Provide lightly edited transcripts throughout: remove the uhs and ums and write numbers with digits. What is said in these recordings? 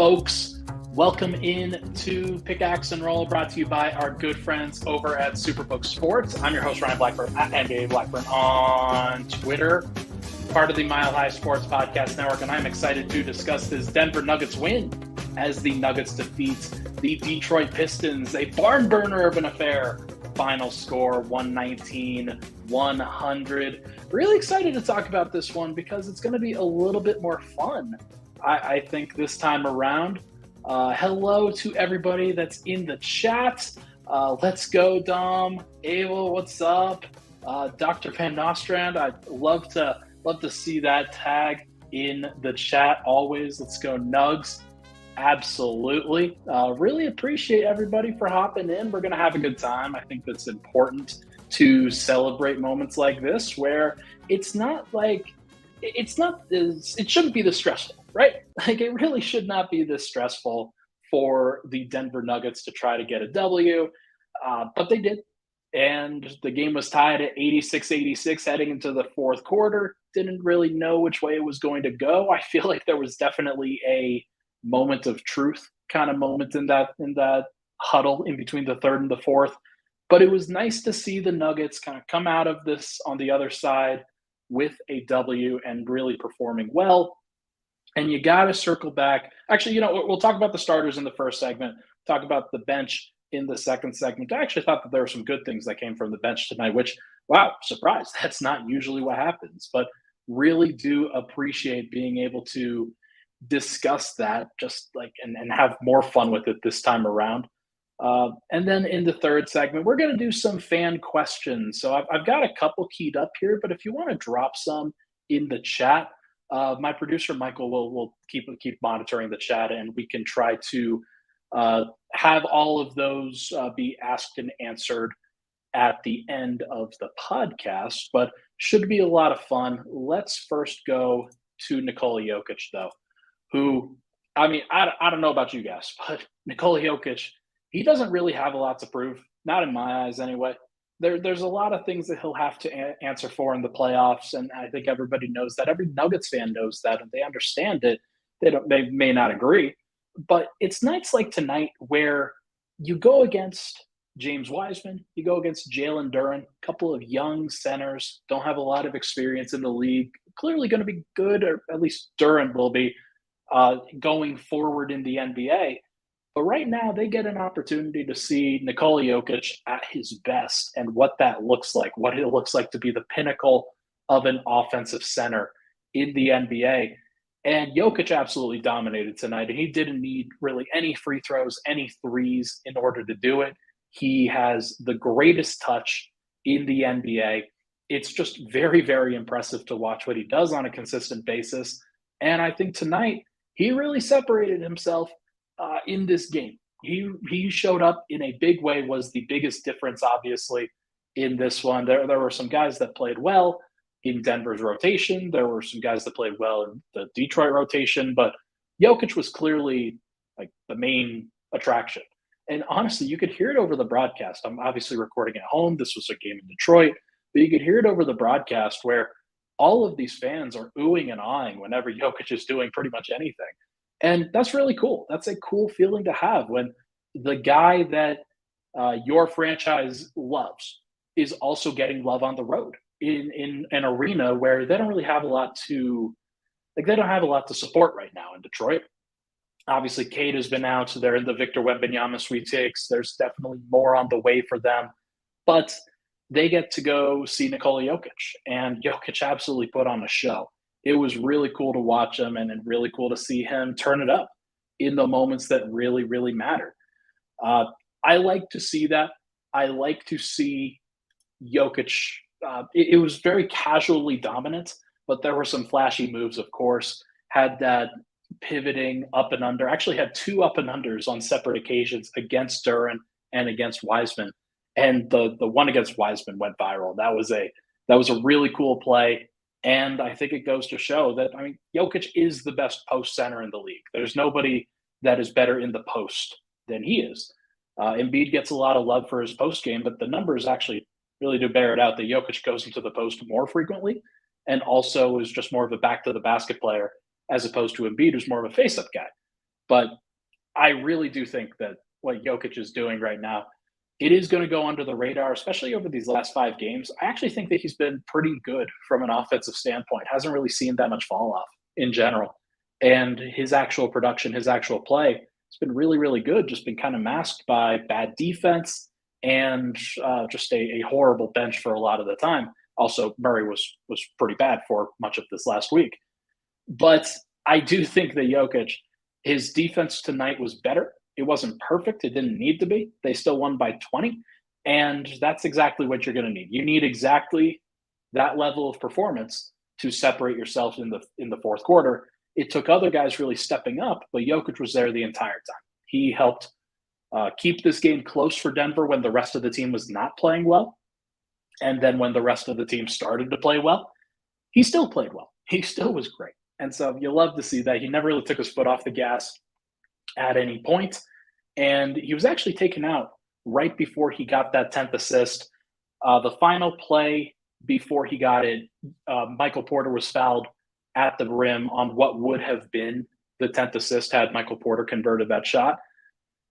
folks? Welcome in to Pickaxe and Roll, brought to you by our good friends over at Superbook Sports. I'm your host, Ryan Blackburn, at NBA Blackburn on Twitter, part of the Mile High Sports Podcast Network, and I'm excited to discuss this Denver Nuggets win as the Nuggets defeat the Detroit Pistons, a barn burner of an affair. Final score, 119-100. Really excited to talk about this one because it's going to be a little bit more fun, I think, this time around. Hello to everybody that's in the chat. Let's go, Dom. Ava, what's up? Dr. Van Nostrand, I'd love to see that tag in the chat always. Let's go, Nugs. Absolutely. Really appreciate everybody for hopping in. We're going to have a good time. I think that's important to celebrate moments like this where it shouldn't be this stressful, right? Like, it really should not be this stressful for the Denver Nuggets to try to get a W, but they did. And the game was tied at 86-86 heading into the fourth quarter. Didn't really know which way it was going to go. I feel like there was definitely a moment of truth kind of moment in that huddle in between the third and the fourth. But it was nice to see the Nuggets kind of come out of this on the other side with a W and really performing well. And you got to circle back. Actually, we'll talk about the starters in the first segment, talk about the bench in the second segment. I actually thought that there were some good things that came from the bench tonight, which, wow, surprise. That's not usually what happens. But really do appreciate being able to discuss that and have more fun with it this time around. And then in the third segment, we're going to do some fan questions. So I've got a couple keyed up here, but if you want to drop some in the chat, my producer, Michael, will keep monitoring the chat, and we can try to have all of those be asked and answered at the end of the podcast, but should be a lot of fun. Let's first go to Nikola Jokić, though, who, I mean, I don't know about you guys, but Nikola Jokić, he doesn't really have a lot to prove, not in my eyes anyway. There's a lot of things that he'll have to answer for in the playoffs, and I think everybody knows that. Every Nuggets fan knows that, and they understand it. They may not agree, but it's nights like tonight where you go against James Wiseman, you go against Jalen Duren, a couple of young centers, don't have a lot of experience in the league, clearly going to be good, or at least Duren will be, going forward in the NBA. But right now, they get an opportunity to see Nikola Jokić at his best and what that looks like, what it looks like to be the pinnacle of an offensive center in the NBA. And Jokić absolutely dominated tonight, and he didn't need really any free throws, any threes in order to do it. He has the greatest touch in the NBA. It's just very, very impressive to watch what he does on a consistent basis. And I think tonight, he really separated himself in this game. He showed up in a big way, was the biggest difference, obviously, in this one. There were some guys that played well in Denver's rotation. There were some guys that played well in the Detroit rotation, but Jokić was clearly like the main attraction. And honestly, you could hear it over the broadcast. I'm obviously recording at home. This was a game in Detroit, but you could hear it over the broadcast where all of these fans are oohing and aahing whenever Jokić is doing pretty much anything. And that's really cool. That's a cool feeling to have when the guy that your franchise loves is also getting love on the road in an arena where they don't really have a lot to support right now in Detroit. Obviously, Cade has been out, so they're in the Victor Wembanyama sweepstakes. There's definitely more on the way for them. But they get to go see Nikola Jokić, and Jokić absolutely put on a show. It was really cool to watch him and really cool to see him turn it up in the moments that really, really matter. I like to see that. I like to see Jokić. It was very casually dominant, but there were some flashy moves, of course. Had that pivoting up and under. Actually had two up and unders on separate occasions against Duren and against Wiseman. And the one against Wiseman went viral. That was a really cool play. And I think it goes to show that, I mean, Jokić is the best post center in the league. There's nobody that is better in the post than he is. Embiid gets a lot of love for his post game, but the numbers actually really do bear it out that Jokić goes into the post more frequently and also is just more of a back to the basket player as opposed to Embiid, who's more of a face-up guy. But I really do think that what Jokic is doing right now, it is going to go under the radar, especially over these last 5 games. I actually think that he's been pretty good from an offensive standpoint. Hasn't really seen that much fall off in general. And his actual production, his actual play, has been really, really good. Just been kind of masked by bad defense and just a horrible bench for a lot of the time. Also, Murray was pretty bad for much of this last week. But I do think that Jokic, his defense tonight was better. It wasn't perfect. It didn't need to be. They still won by 20. And that's exactly what you're going to need. You need exactly that level of performance to separate yourself in the fourth quarter. It took other guys really stepping up, but Jokic was there the entire time. He helped keep this game close for Denver when the rest of the team was not playing well. And then when the rest of the team started to play well, he still played well. He still was great. And so you love to see that. He never really took his foot off the gas at any point. And he was actually taken out right before he got that 10th assist. The final play before he got it, Michael Porter was fouled at the rim on what would have been the 10th assist had Michael Porter converted that shot.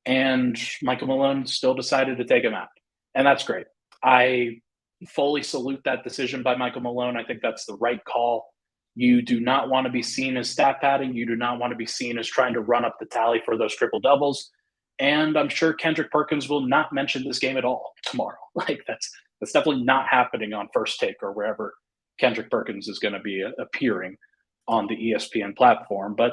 And Michael Malone still decided to take him out. And that's great. I fully salute that decision by Michael Malone. I think that's the right call. You do not want to be seen as stat padding. You do not want to be seen as trying to run up the tally for those triple doubles. And I'm sure Kendrick Perkins will not mention this game at all tomorrow. Like that's definitely not happening on First Take or wherever Kendrick Perkins is going to be appearing on the ESPN platform. But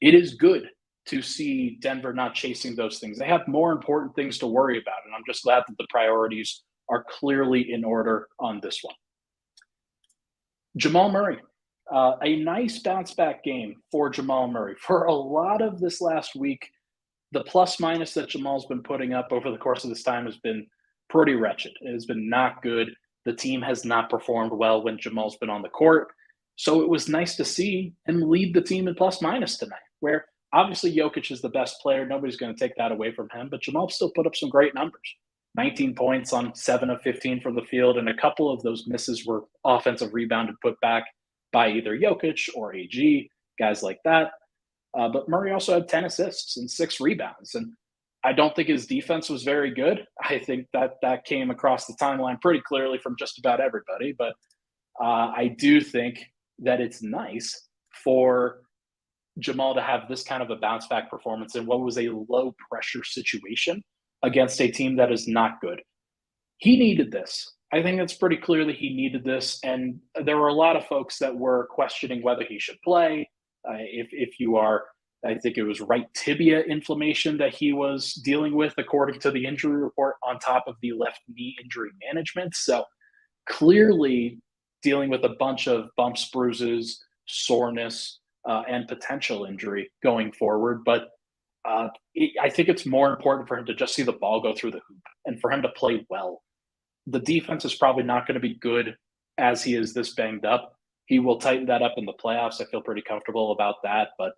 it is good to see Denver not chasing those things. They have more important things to worry about. And I'm just glad that the priorities are clearly in order on this one. Jamal Murray. A nice bounce back game for Jamal Murray. For a lot of this last week, the plus minus that Jamal's been putting up over the course of this time has been pretty wretched. It has been not good. The team has not performed well when Jamal's been on the court. So it was nice to see him lead the team in plus minus tonight, where obviously Jokic is the best player. Nobody's going to take that away from him, but Jamal still put up some great numbers. 19 points on 7 of 15 from the field, and a couple of those misses were offensive rebounded put back by either Jokic or AG, guys like that. But Murray also had 10 assists and 6 rebounds. And I don't think his defense was very good. I think that came across the timeline pretty clearly from just about everybody. But I do think that it's nice for Jamal to have this kind of a bounce back performance in what was a low pressure situation against a team that is not good. He needed this. I think it's pretty clear that he needed this. And there were a lot of folks that were questioning whether he should play. If you are, I think it was right tibia inflammation that he was dealing with, according to the injury report, on top of the left knee injury management. So clearly dealing with a bunch of bumps, bruises, soreness, and potential injury going forward. But I think it's more important for him to just see the ball go through the hoop and for him to play well. The defense is probably not going to be good as he is this banged up. He will tighten that up in the playoffs. I feel pretty comfortable about that. But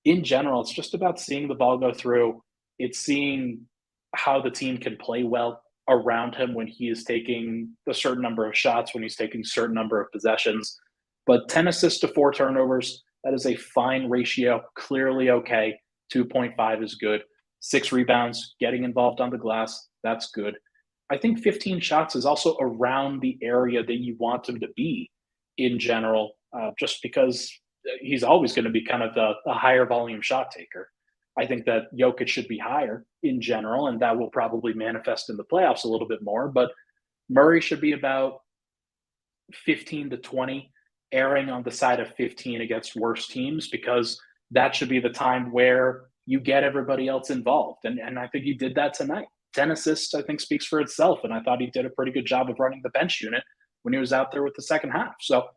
in general, it's just about seeing the ball go through. It's seeing how the team can play well around him when he is taking a certain number of shots, when he's taking a certain number of possessions. But 10 assists to 4 turnovers, that is a fine ratio, clearly okay. 2.5 is good. 6 rebounds, getting involved on the glass, that's good. I think 15 shots is also around the area that you want him to be in general, just because he's always going to be kind of a higher volume shot taker. I think that Jokic should be higher in general, and that will probably manifest in the playoffs a little bit more. But Murray should be about 15 to 20, erring on the side of 15 against worse teams, because that should be the time where you get everybody else involved. And I think he did that tonight. 10 assists, I think, speaks for itself. And I thought he did a pretty good job of running the bench unit when he was out there with the second half. So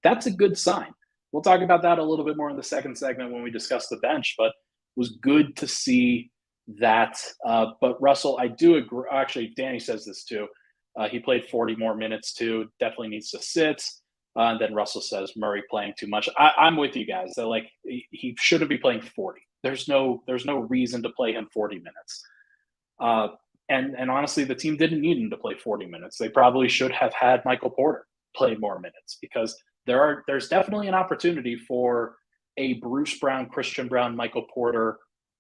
that's a good sign. We'll talk about that a little bit more in the second segment when we discuss the bench, but it was good to see that. But Russell, I do agree. Actually, Danny says this too. He played 40 more minutes too. Definitely needs to sit. And then Russell says Murray playing too much. I'm with you guys. They're like, he shouldn't be playing 40. There's no reason to play him 40 minutes. And honestly, the team didn't need him to play 40 minutes. They probably should have had Michael Porter play more minutes, because there's definitely an opportunity for a Bruce Brown, Christian Brown, Michael Porter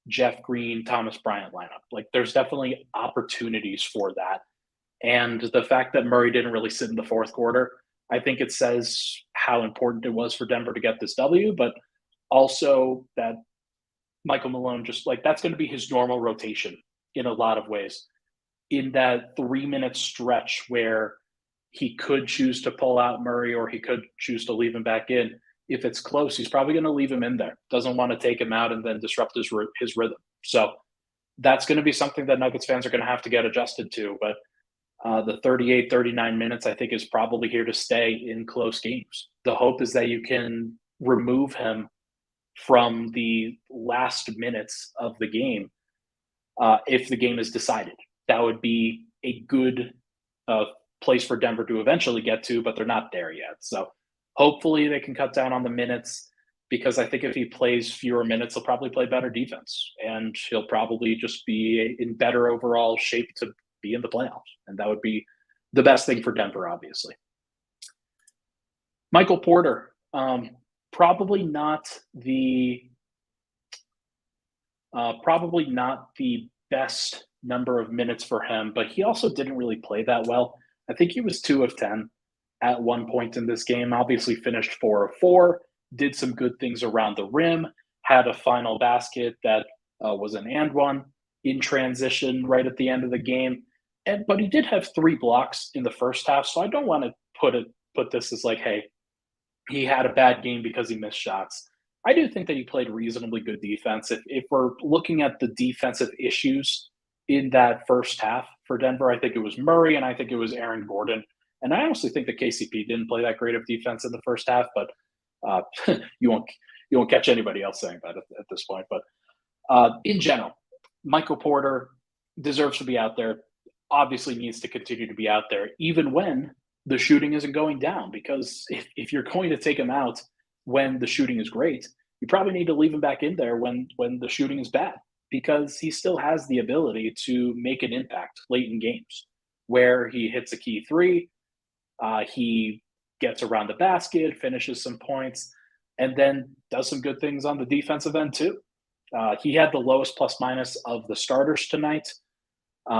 Jeff Green, Thomas Bryant lineup. Like there's definitely opportunities for that. And the fact that Murray didn't really sit in the fourth quarter, I think it says how important it was for Denver to get this W, but also that Michael Malone just like that's going to be his normal rotation in a lot of ways. In that 3-minute stretch where he could choose to pull out Murray or he could choose to leave him back in. If it's close, he's probably going to leave him in there. Doesn't want to take him out and then disrupt his rhythm. So that's going to be something that Nuggets fans are going to have to get adjusted to. But the 38, 39 minutes, I think, is probably here to stay in close games. The hope is that you can remove him from the last minutes of the game if the game is decided. That would be a good place for Denver to eventually get to, but they're not there yet. So hopefully they can cut down on the minutes because I think if he plays fewer minutes, he'll probably play better defense and he'll probably just be in better overall shape to be in the playoffs. And that would be the best thing for Denver, obviously. Michael Porter, probably not the best number of minutes for him, but he also didn't really play that well. I think he was 2 of 10 at one point in this game. Obviously finished 4 of 4, did some good things around the rim, had a final basket that was an and one in transition right at the end of the game. But he did have 3 blocks in the first half, so I don't want to put this as like, hey, he had a bad game because he missed shots. I do think that he played reasonably good defense. If we're looking at the defensive issues in that first half for Denver, I think it was Murray and I think it was Aaron Gordon. And I honestly think that KCP didn't play that great of defense in the first half, but you won't catch anybody else saying that at this point. But in general, Michael Porter deserves to be out there, obviously needs to continue to be out there, even when the shooting isn't going down, because if you're going to take him out when the shooting is great, you probably need to leave him back in there when the shooting is bad, because he still has the ability to make an impact late in games where he hits a key 3, he gets around the basket, finishes some points, and then does some good things on the defensive end too. He had the lowest plus minus of the starters tonight,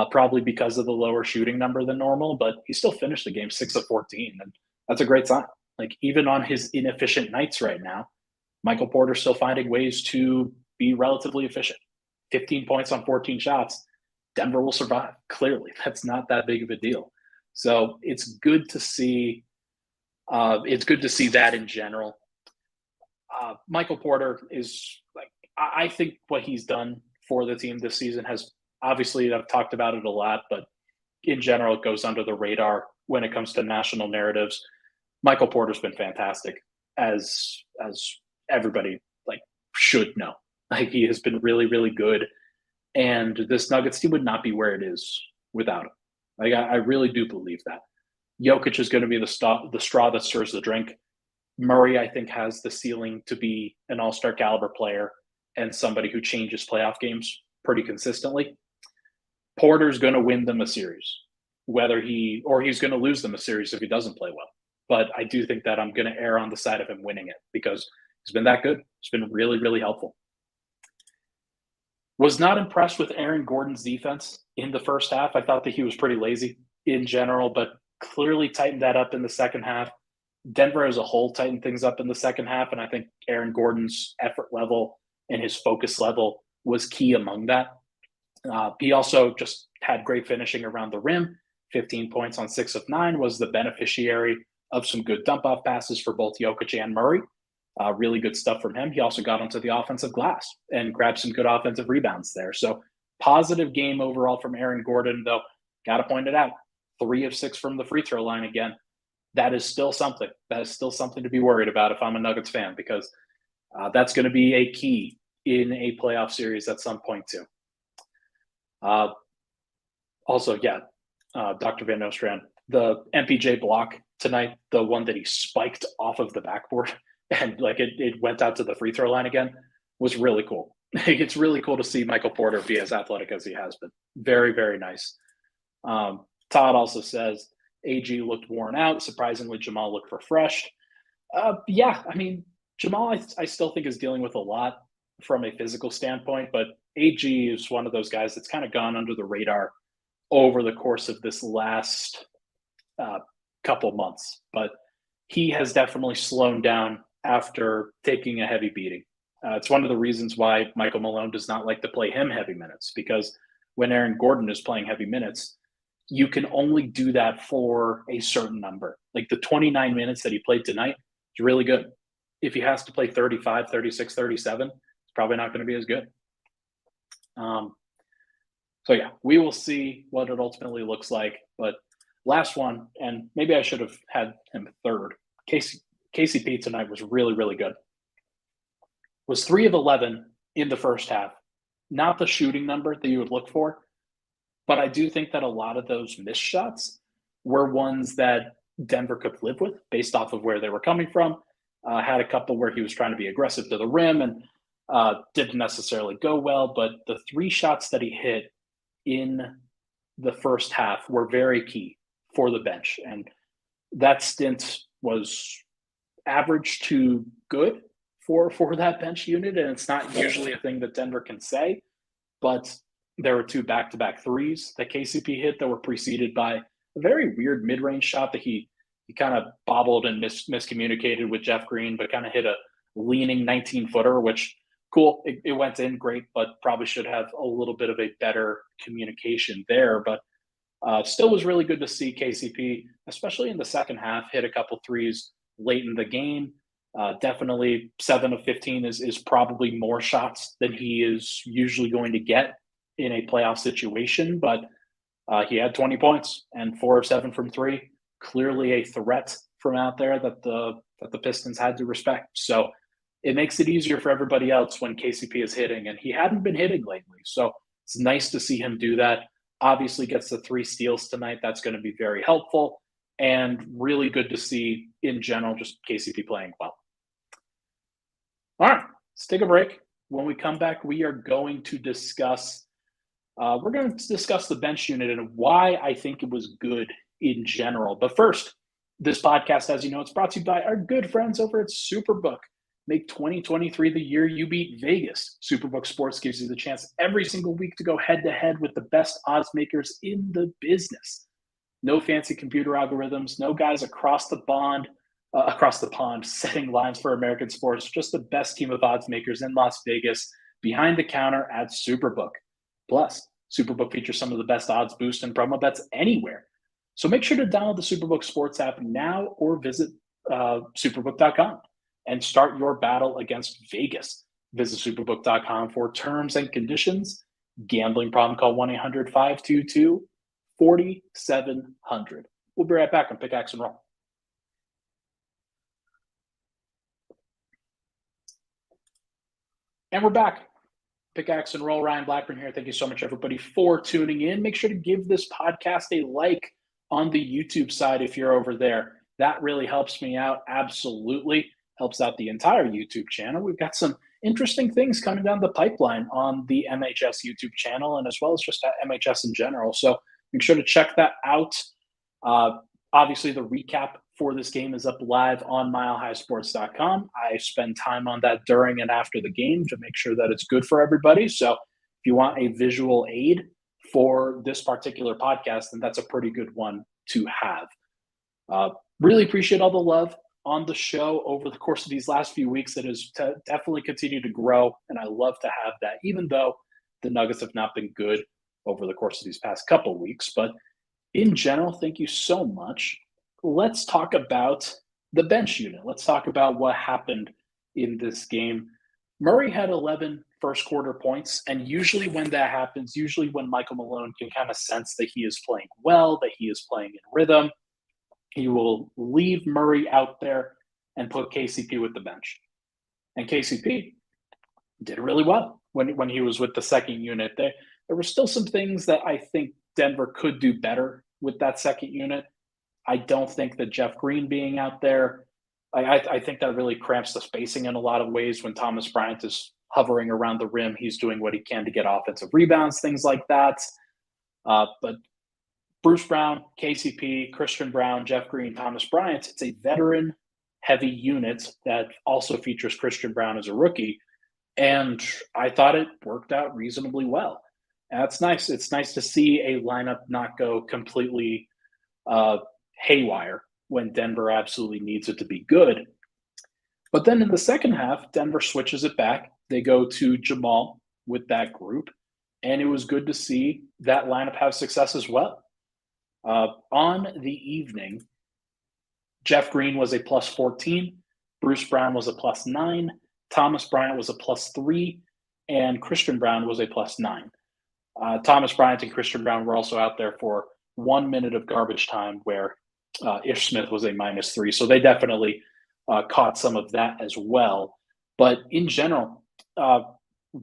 probably because of the lower shooting number than normal, but he still finished the game 6 of 14, and that's a great sign. Like even on his inefficient nights right now, Michael Porter's still finding ways to be relatively efficient. 15 points on 14 shots. Denver will survive. Clearly, that's not that big of a deal. So it's good to see. It's good to see that in general. Michael Porter is like, I think what he's done for the team this season has obviously, I've talked about it a lot, but in general, it goes under the radar when it comes to national narratives. Michael Porter's been fantastic, as everybody like should know. Like he has been really, really good, and this Nuggets team would not be where it is without him. Like I really do believe that. Jokić is going to be the straw that stirs the drink. Murray, I think, has the ceiling to be an all-star caliber player and somebody who changes playoff games pretty consistently. Porter's going to win them a series, he's going to lose them a series if he doesn't play well. But I do think that I'm going to err on the side of him winning it because he's been that good. It's been really, really helpful. Was not impressed with Aaron Gordon's defense in the first half. I thought that he was pretty lazy in general, but clearly tightened that up in the second half. Denver as a whole tightened things up in the second half, and I think Aaron Gordon's effort level and his focus level was key among that. He also just had great finishing around the rim. 15 points on 6 of 9, was the beneficiary of some good dump-off passes for both Jokić and Murray. Really good stuff from him. He also got onto the offensive glass and grabbed some good offensive rebounds there. So positive game overall from Aaron Gordon, though, got to point it out. 3 of 6 from the free throw line again. That is still something. That is still something to be worried about if I'm a Nuggets fan, because that's going to be a key in a playoff series at some point too. Dr. Van Nostrand, the MPJ block tonight, the one that he spiked off of the backboard and like it went out to the free throw line again, was really cool. It's really cool to see Michael Porter be as athletic as he has been. Very, very nice. Todd also says, AG looked worn out. Surprisingly, Jamal looked refreshed. I mean, Jamal, I still think is dealing with a lot from a physical standpoint, but AG is one of those guys that's kind of gone under the radar over the course of this last uh, couple months. But he has definitely slowed down after taking a heavy beating. It's one of the reasons why Michael Malone does not like to play him heavy minutes, because when Aaron Gordon is playing heavy minutes, you can only do that for a certain number. Like the 29 minutes that he played tonight is really good. If he has to play 35, 36, 37, it's probably not going to be as good. So yeah, we will see what it ultimately looks like. But last one, and maybe I should have had him third. KCP tonight was really, really good. Was 3 of 11 in the first half. Not the shooting number that you would look for, but I do think that a lot of those missed shots were ones that Denver could live with based off of where they were coming from. Had a couple where he was trying to be aggressive to the rim and didn't necessarily go well, but the 3 shots that he hit in the first half were very key for the bench. And that stint was average to good for that bench unit. And it's not usually a thing that Denver can say, but there were 2 back-to-back threes that KCP hit that were preceded by a very weird mid-range shot that he kind of bobbled and miscommunicated with Jeff Green, but kind of hit a leaning 19-footer, which cool. It went in great, but probably should have a little bit of a better communication there. But still was really good to see KCP, especially in the second half, hit a couple threes late in the game. Definitely 7 of 15 is probably more shots than he is usually going to get in a playoff situation. But he had 20 points and 4 of 7 from 3. Clearly a threat from out there that the Pistons had to respect. So it makes it easier for everybody else when KCP is hitting, and he hadn't been hitting lately. So it's nice to see him do that. Obviously gets the 3 steals tonight. That's going to be very helpful, and really good to see in general just KCP playing well. All right, let's take a break. When we come back, we are going to discuss the bench unit and why I think it was good in general. But first, this podcast, as you know, it's brought to you by our good friends over at Superbook. Make 2023 the year you beat Vegas. Superbook Sports gives you the chance every single week to go head-to-head with the best odds makers in the business. No fancy computer algorithms, no guys across the pond setting lines for American sports, just the best team of odds makers in Las Vegas behind the counter at Superbook. Plus, Superbook features some of the best odds boost and promo bets anywhere. So make sure to download the Superbook Sports app now or visit superbook.com and start your battle against Vegas. Visit superbook.com for terms and conditions. Gambling problem, call 1-800-522-4700. We'll be right back on Pickaxe and Roll. And we're back. Pickaxe and Roll, Ryan Blackburn here. Thank you so much, everybody, for tuning in. Make sure to give this podcast a like on the YouTube side if you're over there. That really helps me out. Absolutely helps out the entire YouTube channel. We've got some interesting things coming down the pipeline on the MHS YouTube channel, and as well as just at MHS in general. So make sure to check that out. Obviously, the recap for this game is up live on milehighsports.com. I spend time on that during and after the game to make sure that it's good for everybody. So if you want a visual aid for this particular podcast, then that's a pretty good one to have. Really appreciate all the love on the show over the course of these last few weeks. It has definitely continued to grow, and I love to have that, even though the Nuggets have not been good over the course of these past couple weeks. But in general, thank you so much. Let's talk about the bench unit. Let's talk about what happened in this game. Murray had 11 first quarter points, and usually when that happens, usually when Michael Malone can kind of sense that he is playing well, that he is playing in rhythm, he will leave Murray out there and put KCP with the bench. And KCP did really well when he was with the second unit. There were still some things that I think Denver could do better with that second unit. I don't think that Jeff Green being out there, I think that really cramps the spacing in a lot of ways. When Thomas Bryant is hovering around the rim, he's doing what he can to get offensive rebounds, things like that. But Bruce Brown, KCP, Christian Brown, Jeff Green, Thomas Bryant, it's a veteran-heavy unit that also features Christian Brown as a rookie. And I thought it worked out reasonably well. And that's nice. It's nice to see a lineup not go completely uh, haywire when Denver absolutely needs it to be good. But then in the second half, Denver switches it back. They go to Jamal with that group. And it was good to see that lineup have success as well. On the evening, Jeff Green was a plus 14, Bruce Brown was a plus 9, Thomas Bryant was a plus 3, and Christian Brown was a plus 9. Thomas Bryant and Christian Brown were also out there for 1 minute of garbage time where Ish Smith was a minus 3. So they definitely caught some of that as well. But in general,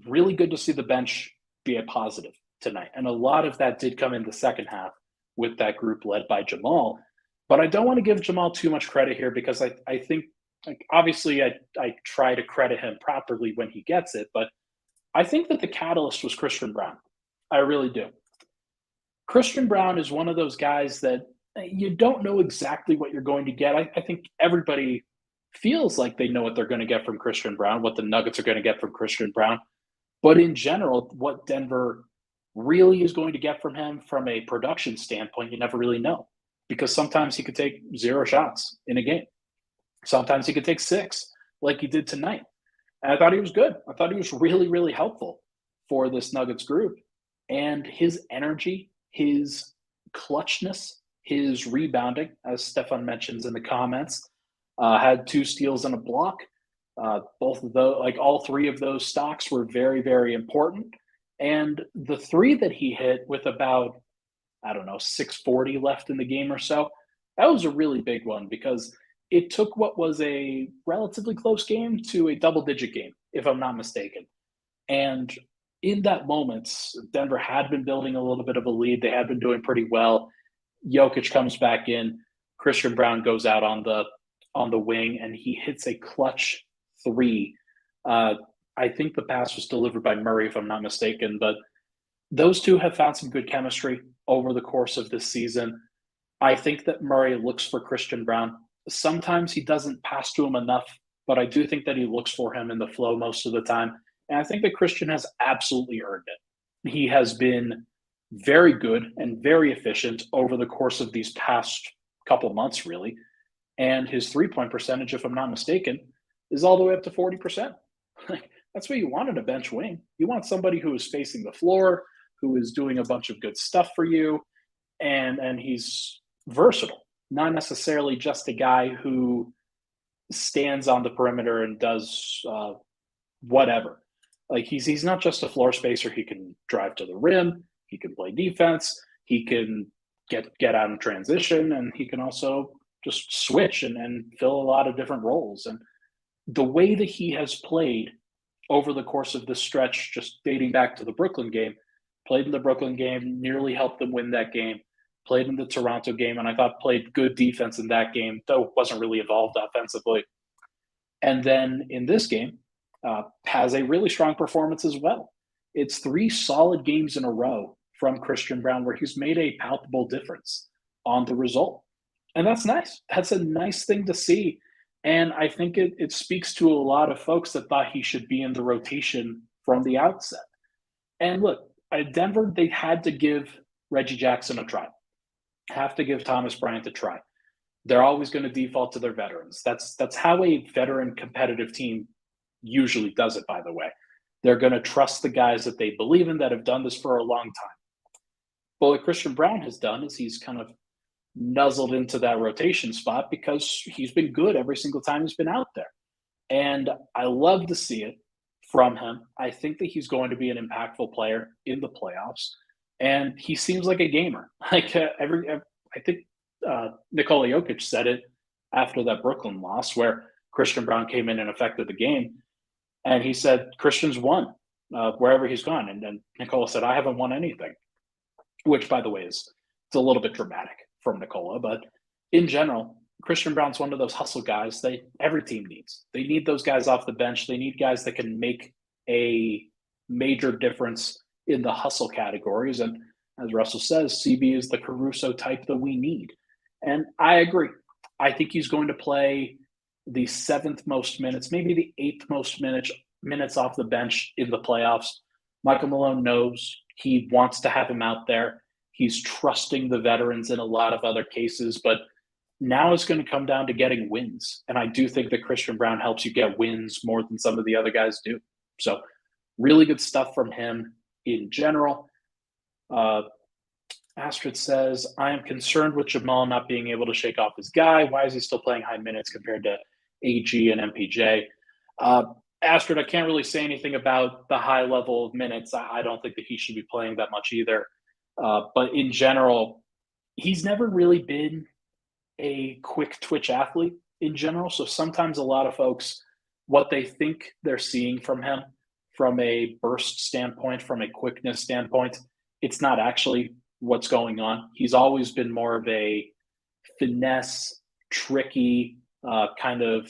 really good to see the bench be a positive tonight. And a lot of that did come in the second half with that group led by Jamal. But I don't want to give Jamal too much credit here because I think, like, obviously, I try to credit him properly when he gets it. But I think that the catalyst was Christian Brown. I really do. Christian Brown is one of those guys that you don't know exactly what you're going to get. I think everybody feels like they know what they're going to get from Christian Brown, what the Nuggets are going to get from Christian Brown. But in general, what Denver really is going to get from him from a production standpoint, you never really know. Because sometimes he could take 0 shots in a game. Sometimes he could take 6, like he did tonight. And I thought he was good. I thought he was really, really helpful for this Nuggets group. And his energy, his clutchness, his rebounding, as Stefan mentions in the comments, had 2 steals and a block. Both of those, like all 3 of those stocks were very, very important. And the 3 that he hit with about, I don't know, 6:40 left in the game or so, that was a really big one because it took what was a relatively close game to a double-digit game, if I'm not mistaken. And in that moment, Denver had been building a little bit of a lead. They had been doing pretty well. Jokić comes back in. Christian Brown goes out on the wing, and he hits a clutch 3. I think the pass was delivered by Murray, if I'm not mistaken. But those 2 have found some good chemistry over the course of this season. I think that Murray looks for Christian Brown. Sometimes he doesn't pass to him enough, but I do think that he looks for him in the flow most of the time. And I think that Christian has absolutely earned it. He has been very good and very efficient over the course of these past couple months, really. And his 3-point percentage, if I'm not mistaken, is all the way up to 40%. That's what you want in a bench wing. You want somebody who is facing the floor, who is doing a bunch of good stuff for you, and he's versatile, not necessarily just a guy who stands on the perimeter and does whatever. Like he's not just a floor spacer. He can drive to the rim. He can play defense. He can get out in transition, and he can also just switch and fill a lot of different roles. And the way that he has played over the course of this stretch, just dating back to the Brooklyn game, played in the Brooklyn game, nearly helped them win that game, played in the Toronto game, and I thought played good defense in that game, though wasn't really involved offensively. And then in this game, has a really strong performance as well. It's 3 solid games in a row from Christian Brown where he's made a palpable difference on the result. And that's nice. That's a nice thing to see. And I think it speaks to a lot of folks that thought he should be in the rotation from the outset. And look, at Denver, they had to give Reggie Jackson a try, have to give Thomas Bryant a try. They're always going to default to their veterans. That's how a veteran competitive team usually does it, by the way. They're going to trust the guys that they believe in that have done this for a long time. But what Christian Brown has done is he's kind of nuzzled into that rotation spot because he's been good every single time he's been out there. And I love to see it from him. I think that he's going to be an impactful player in the playoffs. And he seems like a gamer. I think Nikola Jokić said it after that Brooklyn loss where Christian Brown came in and affected the game. And he said, Christian's won wherever he's gone. And Nikola said, I haven't won anything, which, by the way, it's a little bit dramatic from Nikola. But in general, Christian Brown's one of those hustle guys that every team needs. They need those guys off the bench. They need guys that can make a major difference in the hustle categories. And as Russell says, CB is the Caruso type that we need. And I agree. I think he's going to play the 7th most minutes, maybe the 8th most minutes off the bench in the playoffs. Michael Malone knows he wants to have him out there. He's trusting the veterans in a lot of other cases, but now it's going to come down to getting wins. And I do think that Christian Braun helps you get wins more than some of the other guys do. So really good stuff from him in general. Astrid says, I am concerned with Jamal not being able to shake off his guy. Why is he still playing high minutes compared to AG and MPJ? Astrid, I can't really say anything about the high level of minutes. I don't think that he should be playing that much either. But in general, he's never really been a quick twitch athlete in general. So sometimes a lot of folks, what they think they're seeing from him from a burst standpoint, from a quickness standpoint, it's not actually what's going on. He's always been more of a finesse, tricky, kind of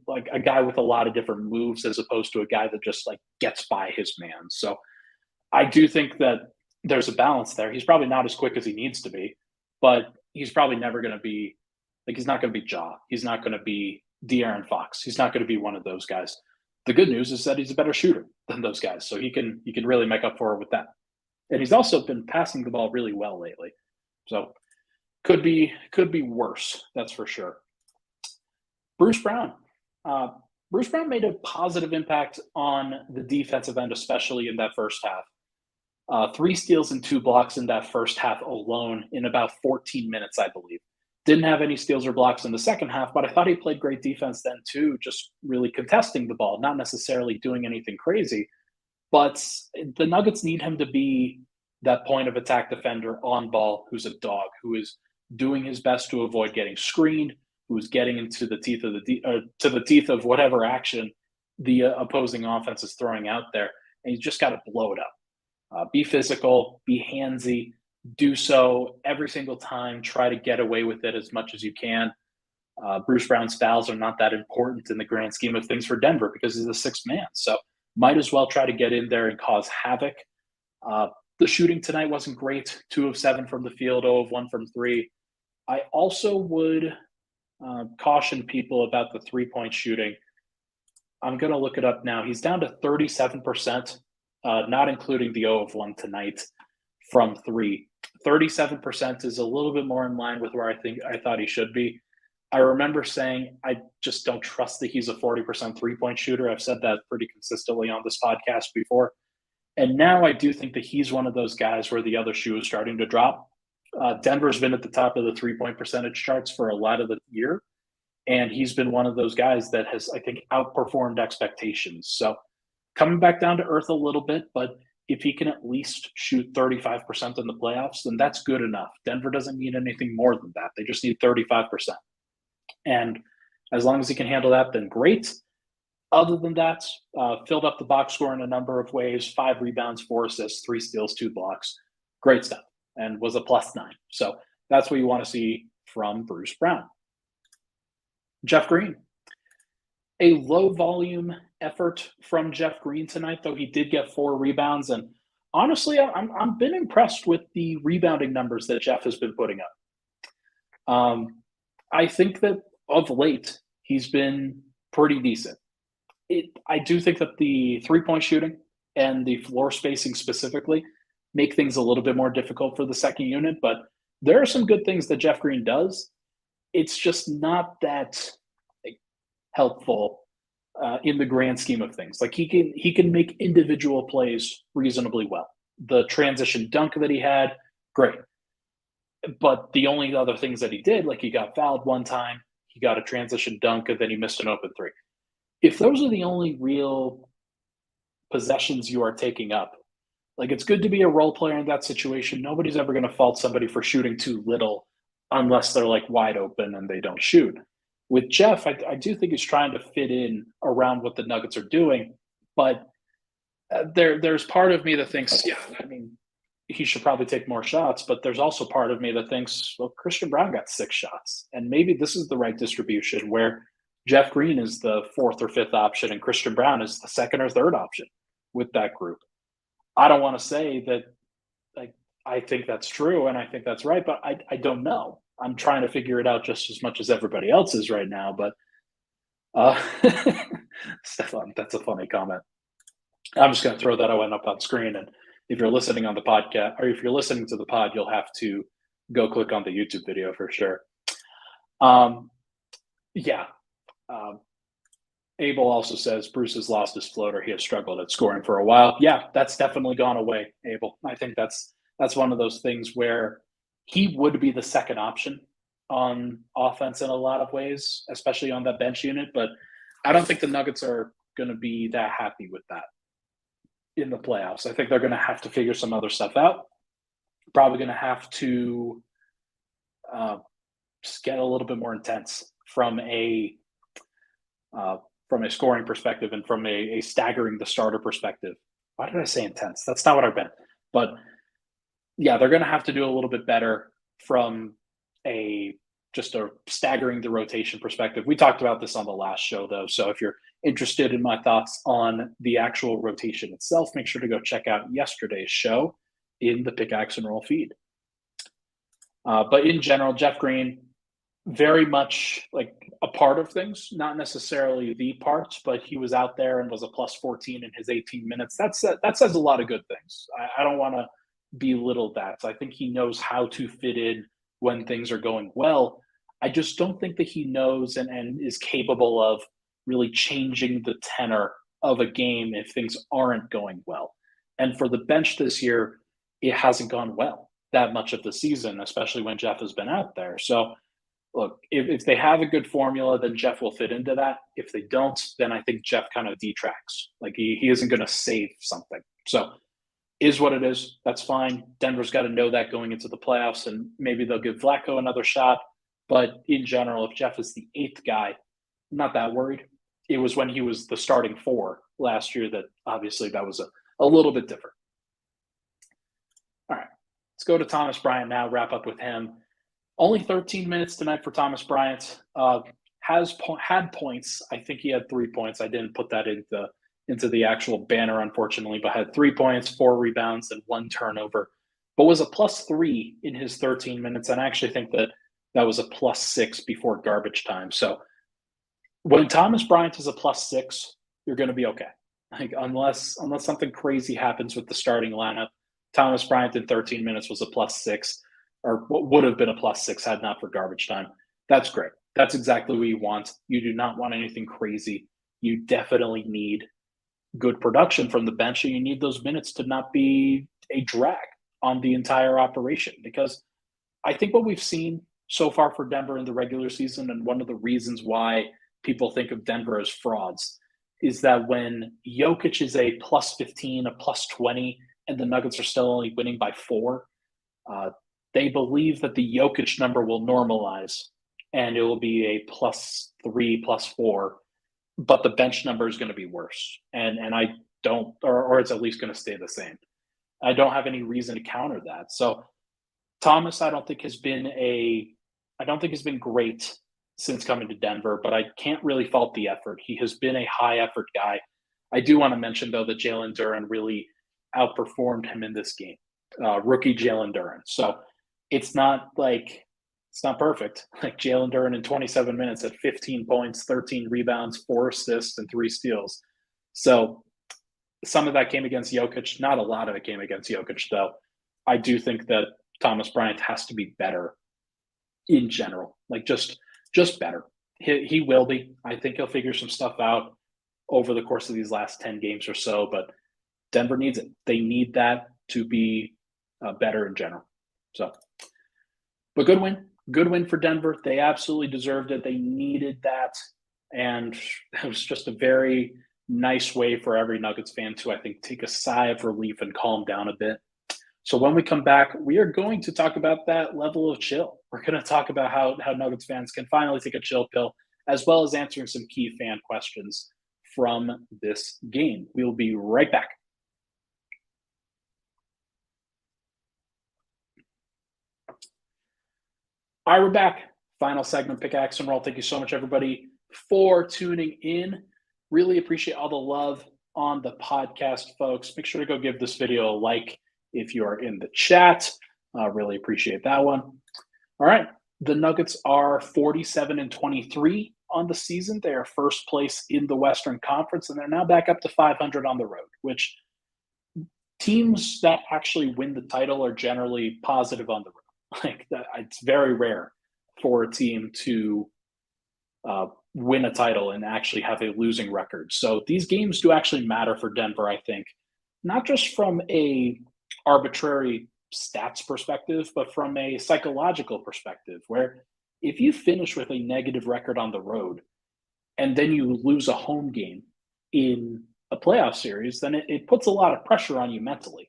like a guy with a lot of different moves as opposed to a guy that just like gets by his man. So I do think that there's a balance there. He's probably not as quick as he needs to be, but he's probably never going to be like, he's not going to be Ja. He's not going to be De'Aaron Fox. He's not going to be one of those guys. The good news is that he's a better shooter than those guys. So he can really make up for it with that. And he's also been passing the ball really well lately. So could be worse. That's for sure. Bruce Brown. Bruce Brown made a positive impact on the defensive end, especially in that first half. 3 steals and 2 blocks in that first half alone in about 14 minutes, I believe. Didn't have any steals or blocks in the second half, but I thought he played great defense then too, just really contesting the ball, not necessarily doing anything crazy. But the Nuggets need him to be that point of attack defender on ball who's a dog, who is doing his best to avoid getting screened, who's getting into the teeth of the teeth of whatever action the opposing offense is throwing out there. And he's just got to blow it up. Be physical, be handsy, do so every single time. Try to get away with it as much as you can. Bruce Brown's fouls are not that important in the grand scheme of things for Denver because he's the 6th man. So might as well try to get in there and cause havoc. The shooting tonight wasn't great. 2 of 7 from the field, 0 of 1 from 3. I also would caution people about the 3-point shooting. I'm going to look it up now. He's down to 37%, not including the 0 of 1 tonight from 3. 37% is a little bit more in line with where I thought he should be. I remember saying I just don't trust that he's a 40% 3-point shooter. I've said that pretty consistently on this podcast before. And now I do think that he's one of those guys where the other shoe is starting to drop. Denver's been at the top of the 3-point percentage charts for a lot of the year. And he's been one of those guys that has, I think, outperformed expectations. So coming back down to earth a little bit, but if he can at least shoot 35% in the playoffs, then that's good enough. Denver doesn't need anything more than that. They just need 35%. And as long as he can handle that, then great. Other than that, filled up the box score in a number of ways, 5 rebounds, 4 assists, 3 steals, 2 blocks. Great stuff. And was a +9. So that's what you want to see from Bruce Brown. Jeff Green. A low volume effort from Jeff Green tonight, though he did get 4 rebounds. And honestly, I've been impressed with the rebounding numbers that Jeff has been putting up. I think that of late, he's been pretty decent. I do think that the 3-point shooting and the floor spacing specifically make things a little bit more difficult for the second unit, but there are some good things that Jeff Green does. It's just not that helpful in the grand scheme of things. Like he can make individual plays reasonably well. The transition dunk that he had, great. But the only other things that he did, like he got fouled one time, he got a transition dunk, and then he missed an open 3. If those are the only real possessions you are taking up, like it's good to be a role player in that situation. Nobody's ever going to fault somebody for shooting too little unless they're like wide open and they don't shoot. With Jeff, I do think he's trying to fit in around what the Nuggets are doing, but there's part of me that thinks, yeah, I mean, he should probably take more shots, but there's also part of me that thinks, well, Christian Braun got 6 shots, and maybe this is the right distribution where Jeff Green is the 4th or 5th option and Christian Braun is the 2nd or 3rd option with that group. I don't want to say that I think that's true and I think that's right, but I don't know. I'm trying to figure it out just as much as everybody else is right now. But Stefan, that's a funny comment. I'm just going to throw that one up on screen. And if you're listening on the podcast, or if you're listening to the pod, you'll have to go click on the YouTube video for sure. Yeah. Abel also says Bruce has lost his floater. He has struggled at scoring for a while. Yeah, that's definitely gone away, Abel. I think that's one of those things where he would be the second option on offense in a lot of ways, especially on that bench unit. But I don't think the Nuggets are going to be that happy with that in the playoffs. I think they're going to have to figure some other stuff out. Probably going to have to just get a little bit more intense from a scoring perspective and from a staggering the starter perspective. Why did I say intense? That's not what I meant. But yeah, they're going to have to do a little bit better from just a staggering the rotation perspective. We talked about this on the last show, though. So if you're interested in my thoughts on the actual rotation itself, make sure to go check out yesterday's show in the Pickaxe and Roll feed. But in general, Jeff Green, very much like a part of things, not necessarily the parts, but he was out there and was a plus 14 in his 18 minutes. That says a lot of good things. I don't want to belittle that. So I think he knows how to fit in when things are going well. I just don't think that he knows and is capable of really changing the tenor of a game if things aren't going well. And for the bench this year, it hasn't gone well that much of the season, especially when Jeff has been out there. So look, if they have a good formula, then Jeff will fit into that. If they don't, then I think Jeff kind of detracts. Like he isn't going to save something. So is what it is. That's fine. Denver's got to know that going into the playoffs, and maybe they'll give Vlatko another shot. But in general, if Jeff is the eighth guy, I'm not that worried. It was when he was the starting four last year that obviously that was a little bit different. All right, let's go to Thomas Bryant now, wrap up with him. Only 13 minutes tonight for Thomas Bryant. Had points. I think he had 3 points. I didn't put that into the actual banner, unfortunately, but had 3 points, 4 rebounds, and 1 turnover. But was a +3 in his 13 minutes. And I actually think that was a +6 before garbage time. So when Thomas Bryant is a +6, you're going to be okay. Like unless something crazy happens with the starting lineup, Thomas Bryant in 13 minutes was a +6. Or what would have been a +6 had not for garbage time. That's great. That's exactly what you want. You do not want anything crazy. You definitely need good production from the bench, and you need those minutes to not be a drag on the entire operation. Because I think what we've seen so far for Denver in the regular season, and one of the reasons why people think of Denver as frauds, is that when Jokić is a +15, a +20, and the Nuggets are still only winning by 4, they believe that the Jokić number will normalize and it will be a +3, +4, but the bench number is going to be worse. And I don't, or it's at least going to stay the same. I don't have any reason to counter that. So Thomas, I don't think has been great since coming to Denver, but I can't really fault the effort. He has been a high effort guy. I do want to mention though that Jalen Duren really outperformed him in this game. Rookie Jalen Duren. So it's not perfect. Like Jalen Duren in 27 minutes at 15 points, 13 rebounds, 4 assists, and 3 steals. So some of that came against Jokić. Not a lot of it came against Jokić, though. I do think that Thomas Bryant has to be better in general, like just better. He will be. I think he'll figure some stuff out over the course of these last 10 games or so, but Denver needs it. They need that to be better in general. So, but good win for Denver. They absolutely deserved it. They needed that. And it was just a very nice way for every Nuggets fan to, I think, take a sigh of relief and calm down a bit. So when we come back, we are going to talk about that level of chill. We're going to talk about how Nuggets fans can finally take a chill pill, as well as answering some key fan questions from this game. We'll be right back. All right, we're back. Final segment, Pickaxe and Roll. Thank you so much, everybody, for tuning in. Really appreciate all the love on the podcast, folks. Make sure to go give this video a like if you are in the chat. Really appreciate that one. All right. The Nuggets are 47-23 on the season. They are first place in the Western Conference, and they're now back up to 500 on the road, which teams that actually win the title are generally positive on the road. Like that, it's very rare for a team to win a title and actually have a losing record. So these games do actually matter for Denver, I think, not just from a arbitrary stats perspective, but from a psychological perspective, where if you finish with a negative record on the road and then you lose a home game in a playoff series, then it puts a lot of pressure on you mentally.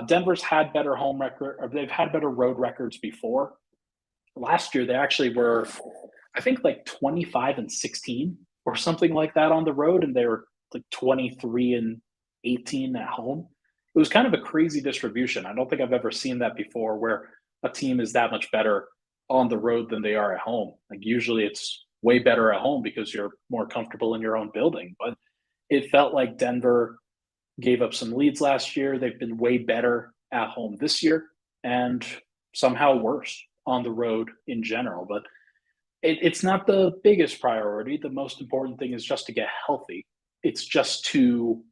Denver's had better home record, or they've had better road records before. Last year, they actually were, I think, like 25-16 or something like that on the road, and they were like 23-18 at home. It was kind of a crazy distribution. I don't think I've ever seen that before, where a team is that much better on the road than they are at home. Like usually it's way better at home because you're more comfortable in your own building. But it felt like Denver gave up some leads last year. They've been way better at home this year and somehow worse on the road in general. But it's not the biggest priority. The most important thing is just to get healthy. It's just to,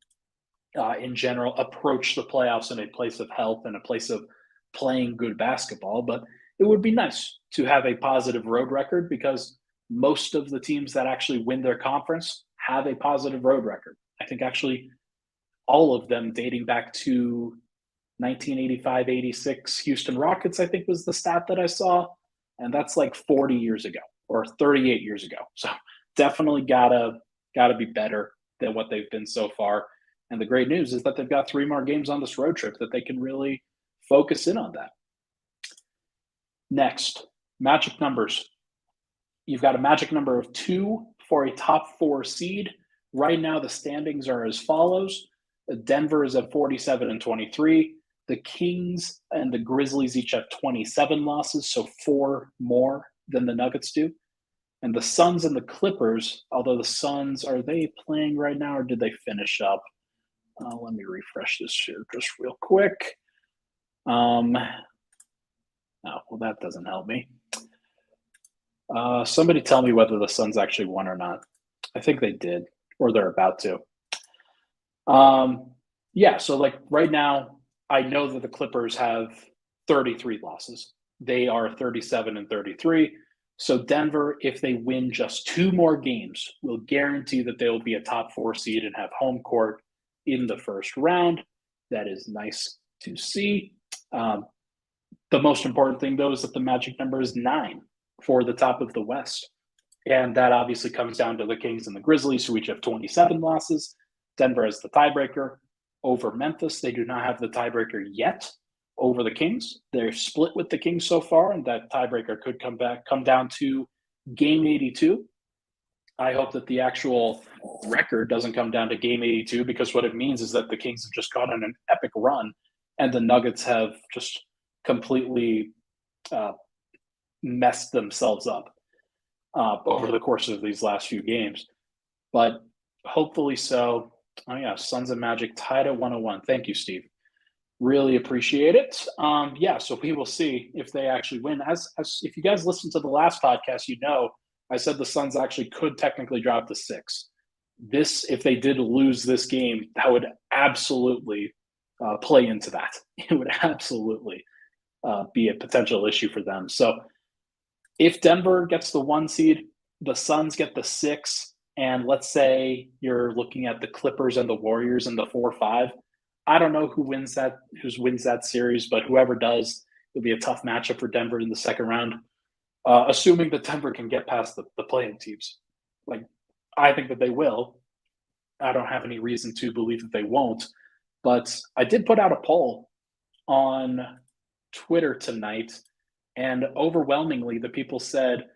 in general, approach the playoffs in a place of health and a place of playing good basketball. But it would be nice to have a positive road record because most of the teams that actually win their conference have a positive road record. I think actually all of them dating back to 1985-86 Houston Rockets, I think was the stat that I saw. And that's like 40 years ago or 38 years ago. So definitely gotta be better than what they've been so far. And the great news is that they've got 3 more games on this road trip that they can really focus in on that. Next, magic numbers. You've got a magic number of 2 for a top 4 seed. Right now, the standings are as follows. Denver is at 47-23. The Kings and the Grizzlies each have 27 losses, so 4 more than the Nuggets do. And the Suns and the Clippers, although the Suns, are they playing right now or did they finish up? Let me refresh this here just real quick. Oh, well, that doesn't help me. Somebody tell me whether the Suns actually won or not. I think they did, or they're about to. Yeah, so like right now, I know that the Clippers have 33 losses. They are 37-33. So Denver, if they win just 2 more games, will guarantee that they will be a top 4 seed and have home court in the first round. That is nice to see. The most important thing, though, is that the magic number is 9 for the top of the West. And that obviously comes down to the Kings and the Grizzlies, who each have 27 losses. Denver has the tiebreaker over Memphis. They do not have the tiebreaker yet over the Kings. They're split with the Kings so far, and that tiebreaker could come down to game 82. I hope that the actual record doesn't come down to game 82, because what it means is that the Kings have just gone on an epic run and the Nuggets have just completely messed themselves up over the course of these last few games. But hopefully so. Oh, yeah, Suns and Magic tied at 101. Thank you, Steve. Really appreciate it. Yeah, so we will see if they actually win. As if you guys listened to the last podcast, you know I said the Suns actually could technically drop to 6. This, if they did lose this game, that would absolutely play into that. It would absolutely be a potential issue for them. So if Denver gets the 1 seed, the Suns get the 6, and let's say you're looking at the Clippers and the Warriors in the 4-5. I don't know who wins that series, but whoever does, it'll be a tough matchup for Denver in the second round. Assuming that Denver can get past the play-in teams. Like, I think that they will. I don't have any reason to believe that they won't. But I did put out a poll on Twitter tonight, and overwhelmingly the people said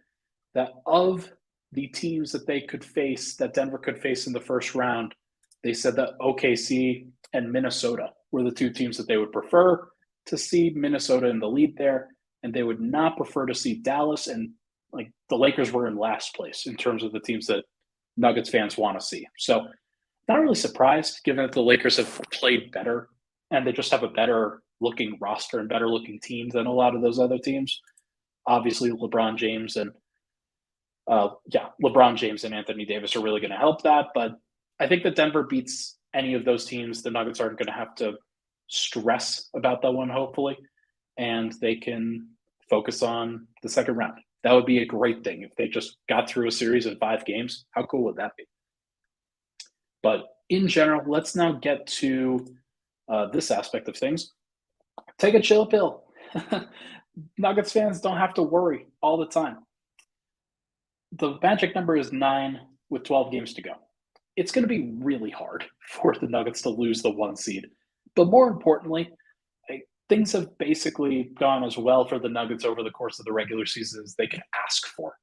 that of the teams that they could face, that Denver could face in the first round, they said that OKC and Minnesota were the 2 teams that they would prefer to see. Minnesota in the lead there, and they would not prefer to see Dallas. And like the Lakers were in last place in terms of the teams that Nuggets fans want to see. So not really surprised, given that the Lakers have played better and they just have a better looking roster and better looking team than a lot of those other teams. Obviously, LeBron James and Yeah, LeBron James and Anthony Davis are really going to help that. But I think that Denver beats any of those teams. The Nuggets aren't going to have to stress about that one, hopefully, and they can focus on the second round. That would be a great thing if they just got through a series in 5 games. How cool would that be? But in general, let's now get to this aspect of things. Take a chill pill. Nuggets fans don't have to worry all the time. The magic number is 9 with 12 games to go. It's going to be really hard for the Nuggets to lose the 1 seed. But more importantly, things have basically gone as well for the Nuggets over the course of the regular season as they can ask for.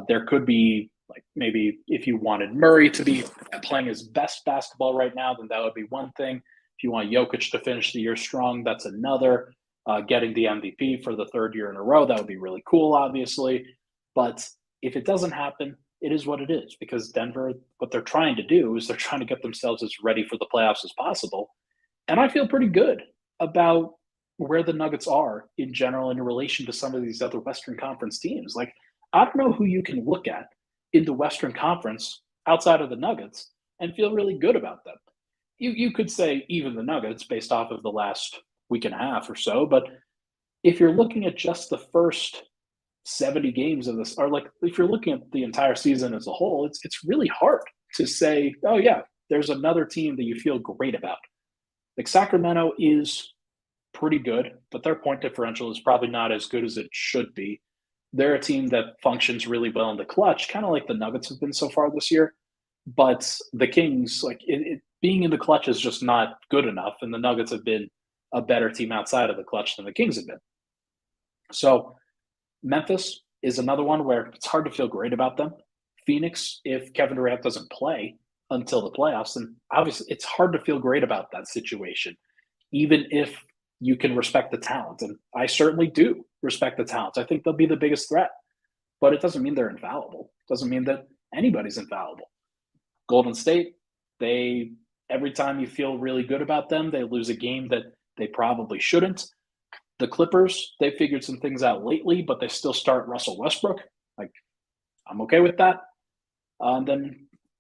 There could be, like, maybe if you wanted Murray to be playing his best basketball right now, then that would be one thing. If you want Jokić to finish the year strong, that's another. Getting the MVP for the 3rd year in a row, that would be really cool, obviously. But if it doesn't happen, it is what it is, because Denver, what they're trying to do is they're trying to get themselves as ready for the playoffs as possible. And I feel pretty good about where the Nuggets are in general in relation to some of these other Western Conference teams. Like, I don't know who you can look at in the Western Conference outside of the Nuggets and feel really good about them. You could say even the Nuggets based off of the last week and a half or so, but if you're looking at just the first 70 games of this, or like if you're looking at the entire season as a whole, it's really hard to say, oh yeah, there's another team that you feel great about. Like, Sacramento is pretty good, but their point differential is probably not as good as it should be. They're a team that functions really well in the clutch, kind of like the Nuggets have been so far this year. But the Kings, like, being in the clutch is just not good enough, and the Nuggets have been a better team outside of the clutch than the Kings have been. So Memphis is another one where it's hard to feel great about them. Phoenix, if Kevin Durant doesn't play until the playoffs, then obviously it's hard to feel great about that situation, even if you can respect the talent. And I certainly do respect the talent. I think they'll be the biggest threat, but it doesn't mean they're infallible. It doesn't mean that anybody's infallible. Golden State, every time you feel really good about them, they lose a game that they probably shouldn't. The Clippers, they figured some things out lately, but they still start Russell Westbrook. Like, I'm okay with that.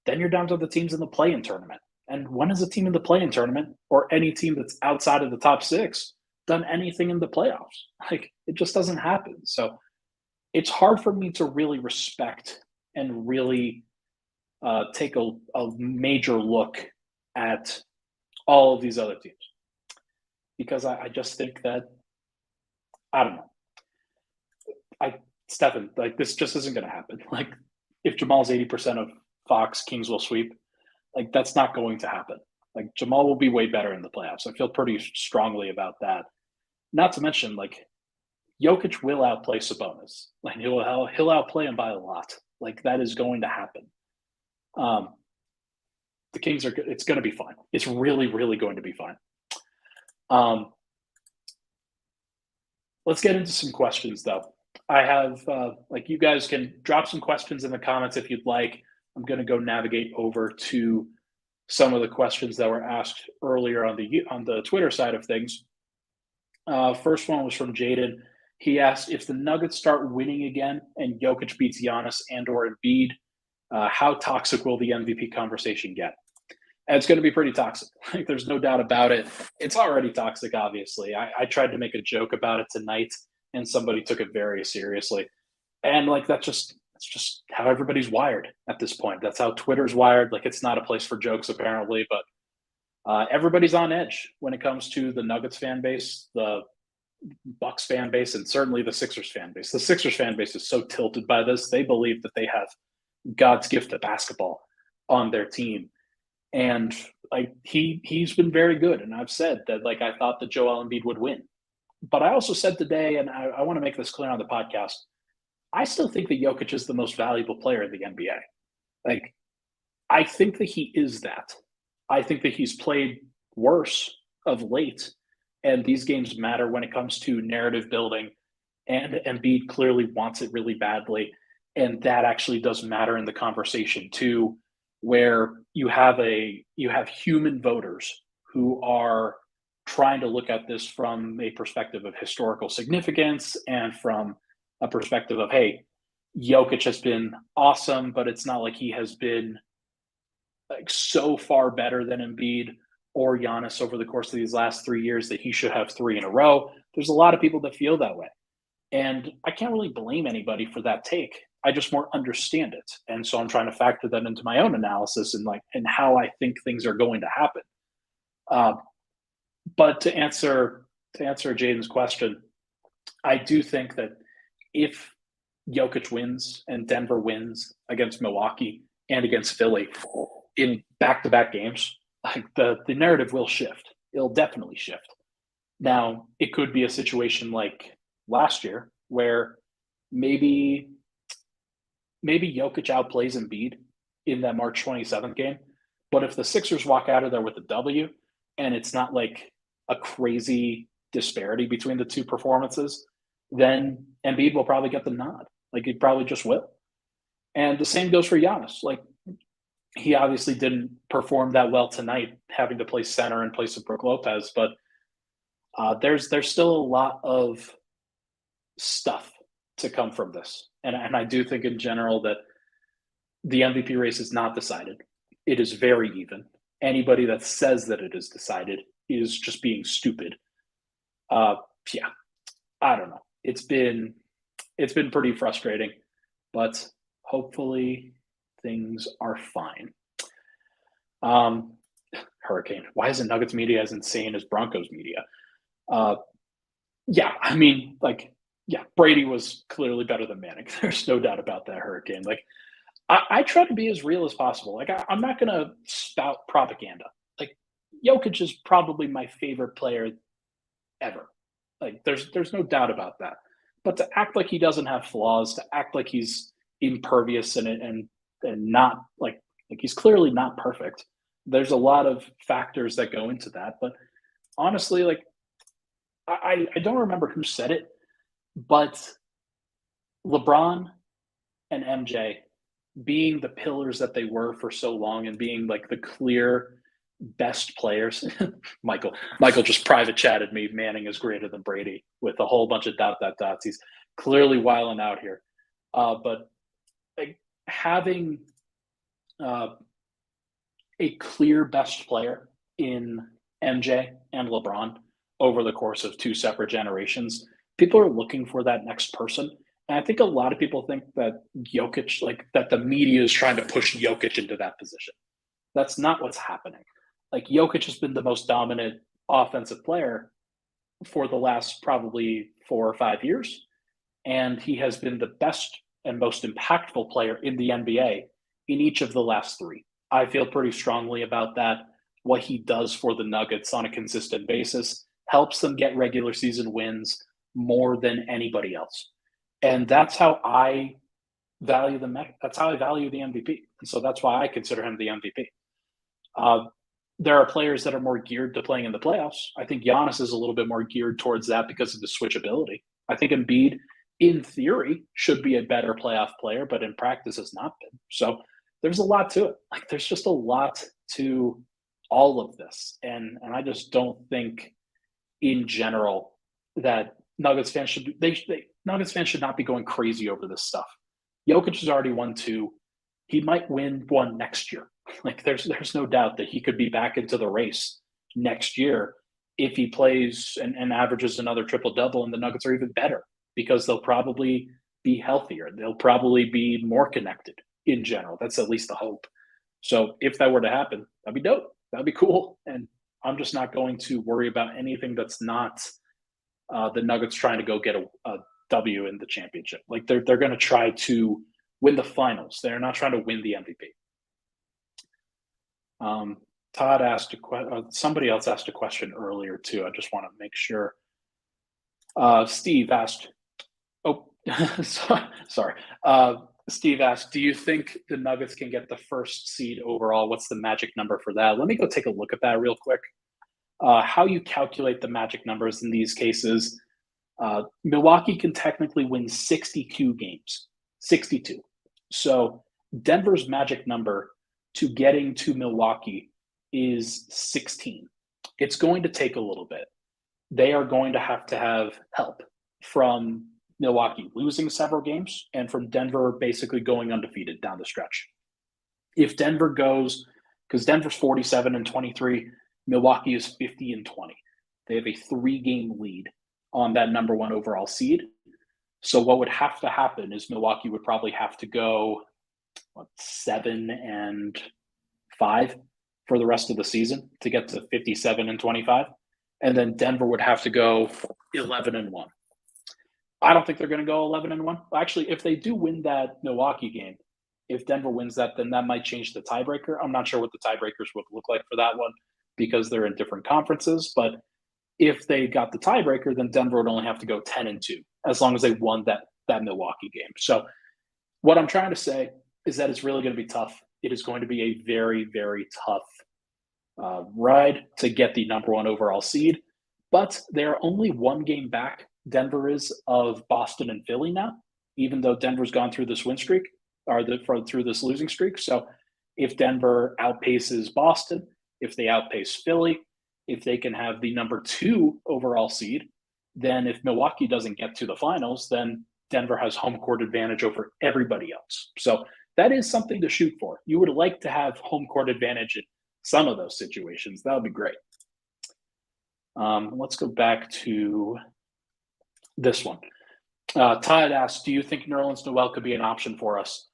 Then you're down to the teams in the play-in tournament. And when has a team in the play-in tournament, or any team that's outside of the top 6, done anything in the playoffs? Like, it just doesn't happen. So it's hard for me to really respect and really take a major look at all of these other teams, because I just think that, I don't know. Stefan, like, this just isn't going to happen. Like, if Jamal's 80% of Fox, Kings will sweep. Like, that's not going to happen. Like, Jamal will be way better in the playoffs. I feel pretty strongly about that. Not to mention, like, Jokić will outplay Sabonis. Like, he'll outplay him by a lot. Like, that is going to happen. The Kings it's going to be fine. It's really, really going to be fine. Let's get into some questions, though. I have, you guys can drop some questions in the comments if you'd like. I'm going to go navigate over to some of the questions that were asked earlier on the Twitter side of things. First one was from Jaden. He asked, if the Nuggets start winning again and Jokić beats Giannis and/or Embiid, how toxic will the MVP conversation get? And it's going to be pretty toxic. Like, there's no doubt about it. It's already toxic, obviously. I tried to make a joke about it tonight, and somebody took it very seriously. And, like, it's just how everybody's wired at this point. That's how Twitter's wired. Like, it's not a place for jokes, apparently, but everybody's on edge when it comes to the Nuggets fan base, the Bucks fan base, and certainly the Sixers fan base. The Sixers fan base is so tilted by this. They believe that they have God's gift to basketball on their team. And, like, he's been very good. And I've said that, like, I thought that Joel Embiid would win. But I also said today, and I want to make this clear on the podcast, I still think that Jokić is the most valuable player in the NBA. Like, I think that he is that. I think that he's played worse of late, and these games matter when it comes to narrative building, and Embiid clearly wants it really badly, and that actually does matter in the conversation too, where you have human voters who are trying to look at this from a perspective of historical significance and from a perspective of, hey, Jokić has been awesome, but it's not like he has been like so far better than Embiid or Giannis over the course of these last 3 years that he should have three in a row. There's a lot of people that feel that way. And I can't really blame anybody for that take. I just more understand it. And so I'm trying to factor that into my own analysis and how I think things are going to happen. Uh, but to answer Jaden's question, I do think that if Jokic wins and Denver wins against Milwaukee and against Philly in back-to-back games, like the narrative will shift. It'll definitely shift. Now, it could be a situation like last year where maybe Jokic outplays Embiid in that March 27th game. But if the Sixers walk out of there with a W and it's not like a crazy disparity between the two performances, then Embiid will probably get the nod. Like, he probably just will. And the same goes for Giannis. Like, he obviously didn't perform that well tonight, having to play center in place of Brook Lopez, but there's still a lot of stuff to come from this. And I do think in general that the MVP race is not decided. It is very even. Anybody that says that it is decided is just being stupid. Yeah, I don't know. It's been pretty frustrating, but hopefully things are fine. Hurricane. Why isn't Nuggets media as insane as Broncos media? Yeah, I mean, like, yeah, Brady was clearly better than Manning. There's no doubt about that, Hurricane. Like, I try to be as real as possible. Like, I'm not going to spout propaganda. Like, Jokic is probably my favorite player ever. Like, there's no doubt about that. But to act like he doesn't have flaws, to act like he's impervious and not like he's clearly not perfect. There's a lot of factors that go into that. But honestly, like, I don't remember who said it, but LeBron and MJ being the pillars that they were for so long and being like the clear best players. Michael just private chatted me. Manning is greater than Brady with a whole bunch of dots. He's clearly wilding out here. But like, having a clear best player in MJ and LeBron over the course of two separate generations, people are looking for that next person. And I think a lot of people think that Jokic, like, that the media is trying to push Jokic into that position. That's not what's happening. Like, Jokic has been the most dominant offensive player for the last probably 4 or 5 years. And he has been the best and most impactful player in the NBA in each of the last 3. I feel pretty strongly about that. What he does for the Nuggets on a consistent basis helps them get regular season wins more than anybody else. And that's how I value that's how I value the MVP. And so that's why I consider him the MVP. There are players that are more geared to playing in the playoffs. I think Giannis is a little bit more geared towards that because of the switchability. I think Embiid, in theory, should be a better playoff player, but in practice has not been. So there's a lot to it. Like, there's just a lot to all of this. And I just don't think in general that Nuggets fans should not be going crazy over this stuff. Jokic has already won 2. He might win 1 next year. Like, there's no doubt that he could be back into the race next year if he plays and averages another triple-double, and the Nuggets are even better because they'll probably be healthier. They'll probably be more connected in general. That's at least the hope. So if that were to happen, that'd be dope. That'd be cool. And I'm just not going to worry about anything that's not the Nuggets trying to go get a W in the championship. Like, they're going to try to win the finals. They're not trying to win the MVP. Todd asked somebody else asked a question earlier too. I just want to make sure. Steve asked. Oh, sorry. Steve asked, do you think the Nuggets can get the first seed overall? What's the magic number for that? Let me go take a look at that real quick. How you calculate the magic numbers in these cases. Milwaukee can technically win 62 games. 62. So Denver's magic number to getting to Milwaukee is 16. It's going to take a little bit. They are going to have help from Milwaukee losing several games and from Denver basically going undefeated down the stretch. If Denver goes, because Denver's 47-23, Milwaukee is 50-20. They have a 3-game lead on that number 1 overall seed. So what would have to happen is Milwaukee would probably have to go 7-5 for the rest of the season to get to 57-25. And then Denver would have to go 11-1. I don't think they're going to go 11-1. Actually, if they do win that Milwaukee game, if Denver wins that, then that might change the tiebreaker. I'm not sure what the tiebreakers would look like for that one because they're in different conferences. But if they got the tiebreaker, then Denver would only have to go 10-2 as long as they won that Milwaukee game. So what I'm trying to say is that it's really going to be tough. It is going to be a very, very tough ride to get the number 1 overall seed. But they're only 1 game back, Denver is, of Boston and Philly now, even though Denver's gone through this win streak or through this losing streak. So if Denver outpaces Boston, if they outpace Philly, if they can have the number 2 overall seed, then if Milwaukee doesn't get to the finals, then Denver has home court advantage over everybody else. So that is something to shoot for. You would like to have home court advantage in some of those situations. That would be great. Let's go back to this one. Todd asks, do you think Nerlens Noel could be an option for us?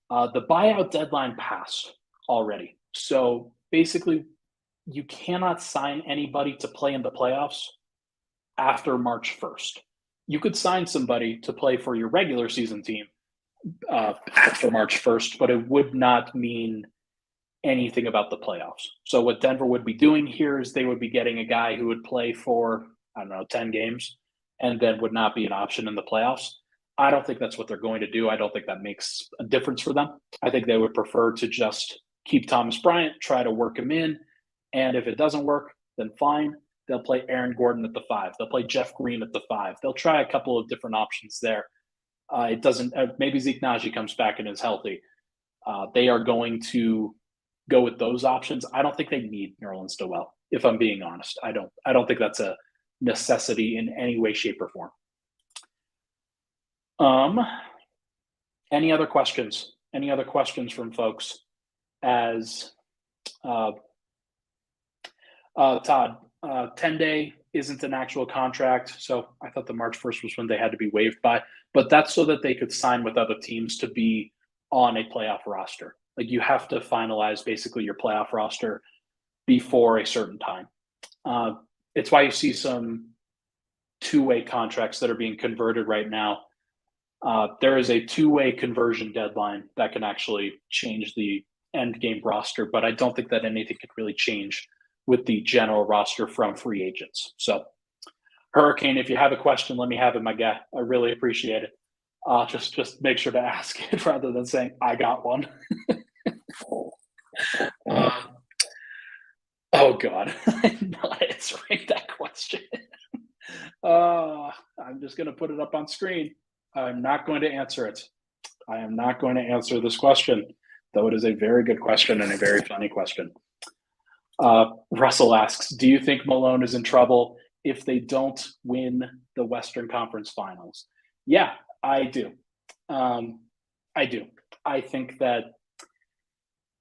The buyout deadline passed already. So basically, you cannot sign anybody to play in the playoffs after March 1st. You could sign somebody to play for your regular season team after March 1st, but it would not mean anything about the playoffs. So what Denver would be doing here is they would be getting a guy who would play for, 10 games and then would not be an option in the playoffs. I don't think that's what they're going to do. I don't think that makes a difference for them. I think they would prefer to just keep Thomas Bryant, try to work him in. And if it doesn't work, then fine. They'll play Aaron Gordon at the 5. They'll play Jeff Green at the 5. They'll try a couple of different options there. It doesn't. Maybe Zeke Naji comes back and is healthy. They are going to go with those options. I don't think they need Nerlens Noel, if I'm being honest. I don't think that's a necessity in any way, shape, or form. Any other questions? Any other questions from folks? As Todd, 10-day isn't an actual contract, so I thought the March 1st was when they had to be waived by, but that's so that they could sign with other teams to be on a playoff roster. Like, you have to finalize basically your playoff roster before a certain time. It's why you see some 2-way contracts that are being converted right now. There is a 2-way conversion deadline that can actually change the end game roster, but I don't think that anything could really change with the general roster from free agents. So, Hurricane, if you have a question, let me have it, my guy. I really appreciate it. Just make sure to ask it rather than saying, I got one. Oh, God. I'm not answering that question. I'm just going to put it up on screen. I'm not going to answer it. I am not going to answer this question, though it is a very good question and a very funny question. Russell asks, do you think Malone is in trouble if they don't win the Western Conference Finals? Yeah, I do. I do. I think that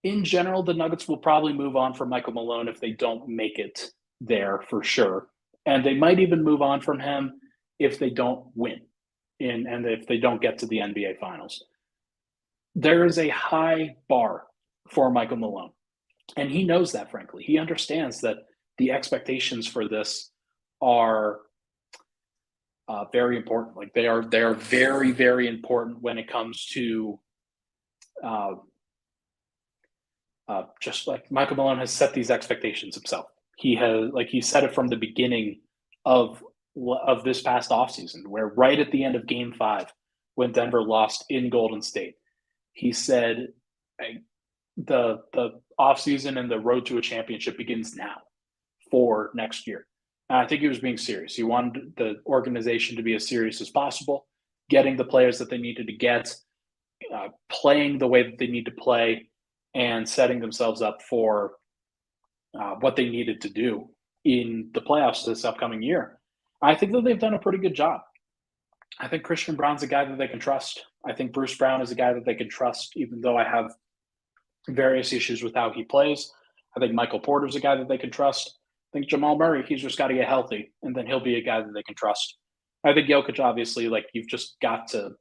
in general, the Nuggets will probably move on from Michael Malone if they don't make it there for sure. And they might even move on from him if they don't win and if they don't get to the NBA Finals. There is a high bar for Michael Malone. And he knows that, frankly. He understands that the expectations for this are very important. Like, they are very, very important when it comes to just like Michael Malone has set these expectations himself. He has, like, he said it from the beginning of this past offseason, where right at the end of Game 5, when Denver lost in Golden State, he said, the offseason and the road to a championship begins now for next year. And I think he was being serious. He wanted the organization to be as serious as possible, getting the players that they needed to get, playing the way that they need to play, and setting themselves up for what they needed to do in the playoffs this upcoming year. I think that they've done a pretty good job. I think Christian Braun's a guy that they can trust. I think Bruce Brown is a guy that they can trust, even though I have various issues with how he plays. I think Michael Porter's a guy that they can trust. I think Jamal Murray, he's just got to get healthy, and then he'll be a guy that they can trust. I think Jokic, obviously, like you've just got to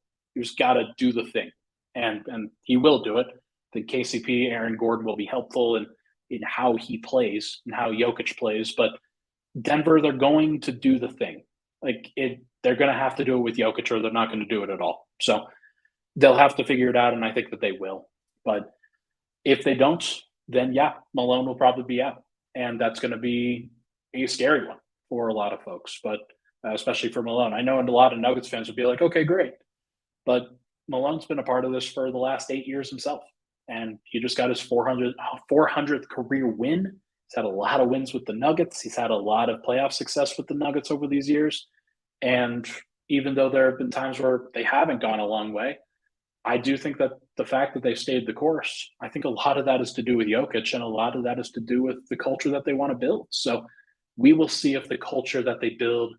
do the thing, and he will do it. I think KCP, Aaron Gordon will be helpful in how he plays and how Jokic plays, but Denver, they're going to do the thing. They're going to have to do it with Jokic, or they're not going to do it at all. So they'll have to figure it out, and I think that they will. But if they don't, then yeah, Malone will probably be out, and that's going to be a scary one for a lot of folks. But especially for Malone, I know a lot of Nuggets fans would be like, "Okay, great," but Malone's been a part of this for the last 8 years himself, and he just got his 400th career win. He's had a lot of wins with the Nuggets. He's had a lot of playoff success with the Nuggets over these years. And even though there have been times where they haven't gone a long way, I do think that the fact that they've stayed the course, I think a lot of that is to do with Jokic, and a lot of that is to do with the culture that they want to build. So we will see if the culture that they build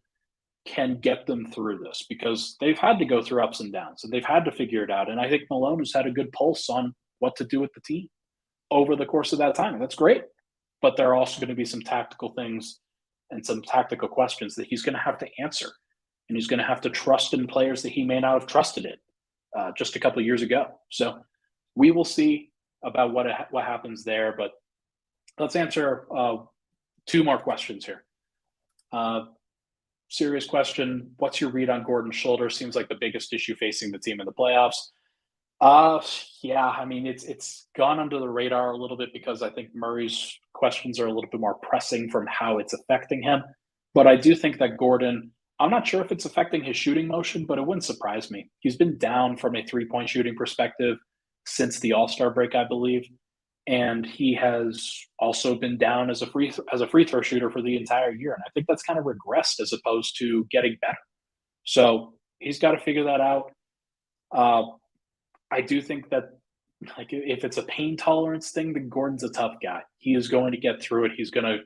can get them through this, because they've had to go through ups and downs, and they've had to figure it out. And I think Malone has had a good pulse on what to do with the team over the course of that time. And that's great. But there are also going to be some tactical things and some tactical questions that he's going to have to answer. And he's going to have to trust in players that he may not have trusted in just a couple of years ago. So we will see about what happens there. But let's answer two more questions here. Serious question. What's your read on Gordon's shoulder? Seems like the biggest issue facing the team in the playoffs. Yeah, I mean, it's gone under the radar a little bit because I think Murray's questions are a little bit more pressing from how it's affecting him. But I do think that Gordon, I'm not sure if it's affecting his shooting motion, but it wouldn't surprise me. He's been down from a three-point shooting perspective since the All-Star break, I believe. And he has also been down as a free throw shooter for the entire year. And I think that's kind of regressed as opposed to getting better. So he's got to figure that out. I do think that, like, if it's a pain tolerance thing, then Gordon's a tough guy. He is going to get through it. He's going to,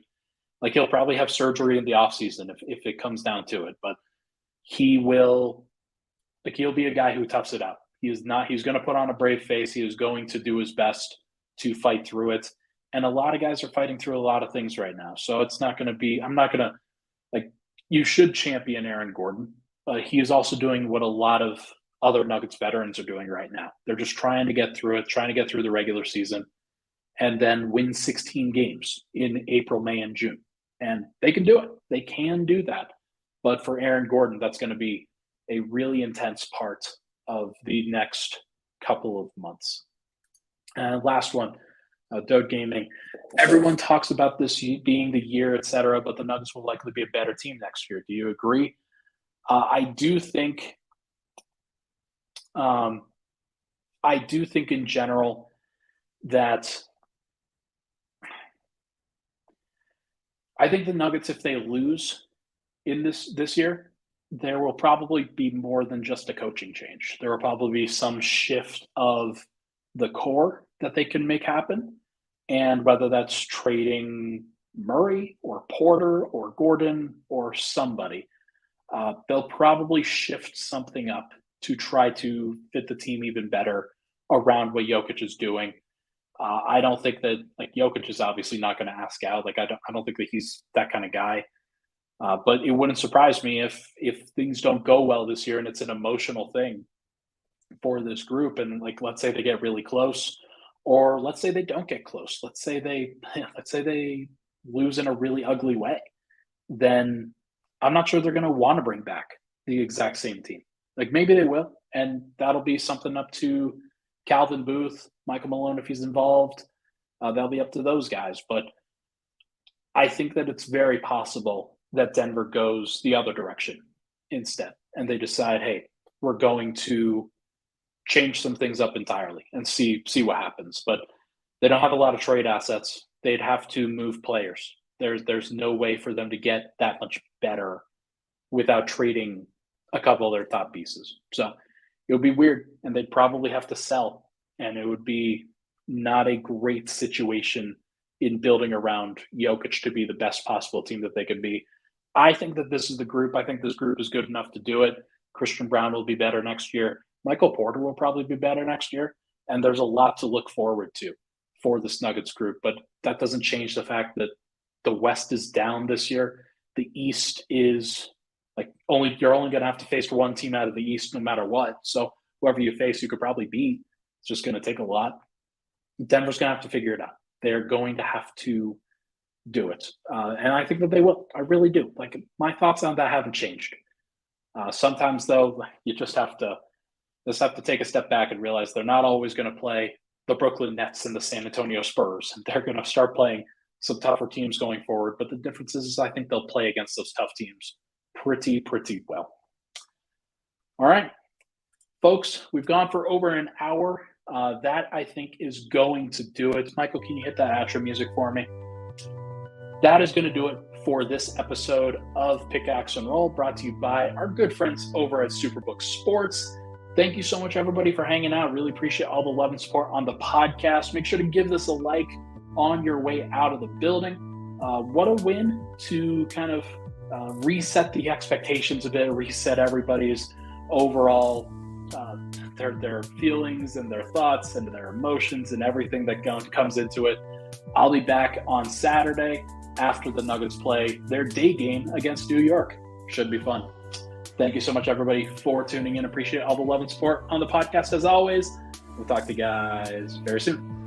like, he'll probably have surgery in the offseason if it comes down to it. But he will, like, he'll be a guy who toughs it out. He's going to put on a brave face. He is going to do his best to fight through it. And a lot of guys are fighting through a lot of things right now. So it's not going to be, I'm not going to, like, you should champion Aaron Gordon. He is also doing what a lot of other Nuggets veterans are doing right now. They're just trying to get through it, trying to get through the regular season, and then win 16 games in April, May, and June. And they can do it. They can do that. But for Aaron Gordon, that's going to be a really intense part of the next couple of months. Last one, Dode Gaming. Everyone talks about this being the year, et cetera, but the Nuggets will likely be a better team next year. Do you agree? I do think in general that I think the Nuggets, if they lose in this year, there will probably be more than just a coaching change. There will probably be some shift of the core that they can make happen. And whether that's trading Murray or Porter or Gordon or somebody, they'll probably shift something up to try to fit the team even better around what Jokic is doing. I don't think that, like, Jokic is obviously not going to ask out. Like, I don't think that he's that kind of guy. But it wouldn't surprise me if things don't go well this year and it's an emotional thing for this group. And, like, let's say they get really close, or let's say they don't get close. Let's say they lose in a really ugly way. Then I'm not sure they're going to want to bring back the exact same team. Like, maybe they will, and that'll be something up to Calvin Booth, Michael Malone if he's involved. That'll be up to those guys. But I think that it's very possible that Denver goes the other direction instead, and they decide, hey, we're going to change some things up entirely and see what happens. But they don't have a lot of trade assets. They'd have to move players. There's no way for them to get that much better without trading a couple of their top pieces. So it would be weird, and they'd probably have to sell, and it would be not a great situation in building around Jokic to be the best possible team that they could be. I think that this is the group. I think this group is good enough to do it. Christian Brown will be better next year. Michael Porter will probably be better next year. And there's a lot to look forward to for this Nuggets group. But that doesn't change the fact that the West is down this year. The East is you're only going to have to face one team out of the East no matter what. So whoever you face, you could probably beat. It's just going to take a lot. Denver's going to have to figure it out. They're going to have to do it. And I think that they will. I really do. My thoughts on that haven't changed. Sometimes, though, you just have to take a step back and realize they're not always going to play the Brooklyn Nets and the San Antonio Spurs. And they're going to start playing some tougher teams going forward. But the difference is I think they'll play against those tough teams pretty well. All right, folks, we've gone for over an hour. That, I think, is going to do it. Michael, can you hit that outro music for me? That is going to do it for this episode of Pickaxe and Roll, brought to you by our good friends over at Superbook Sports. Thank you so much, everybody, for hanging out. Really appreciate all the love and support on the podcast. Make sure to give this a like on your way out of the building. What a win to kind of reset the expectations a bit, reset everybody's overall their feelings and their thoughts and their emotions and everything that comes into it. I'll be back on Saturday after the Nuggets play their day game against New York. Should be fun. Thank you so much, everybody, for tuning in. Appreciate all the love and support on the podcast as always. We'll talk to you guys very soon.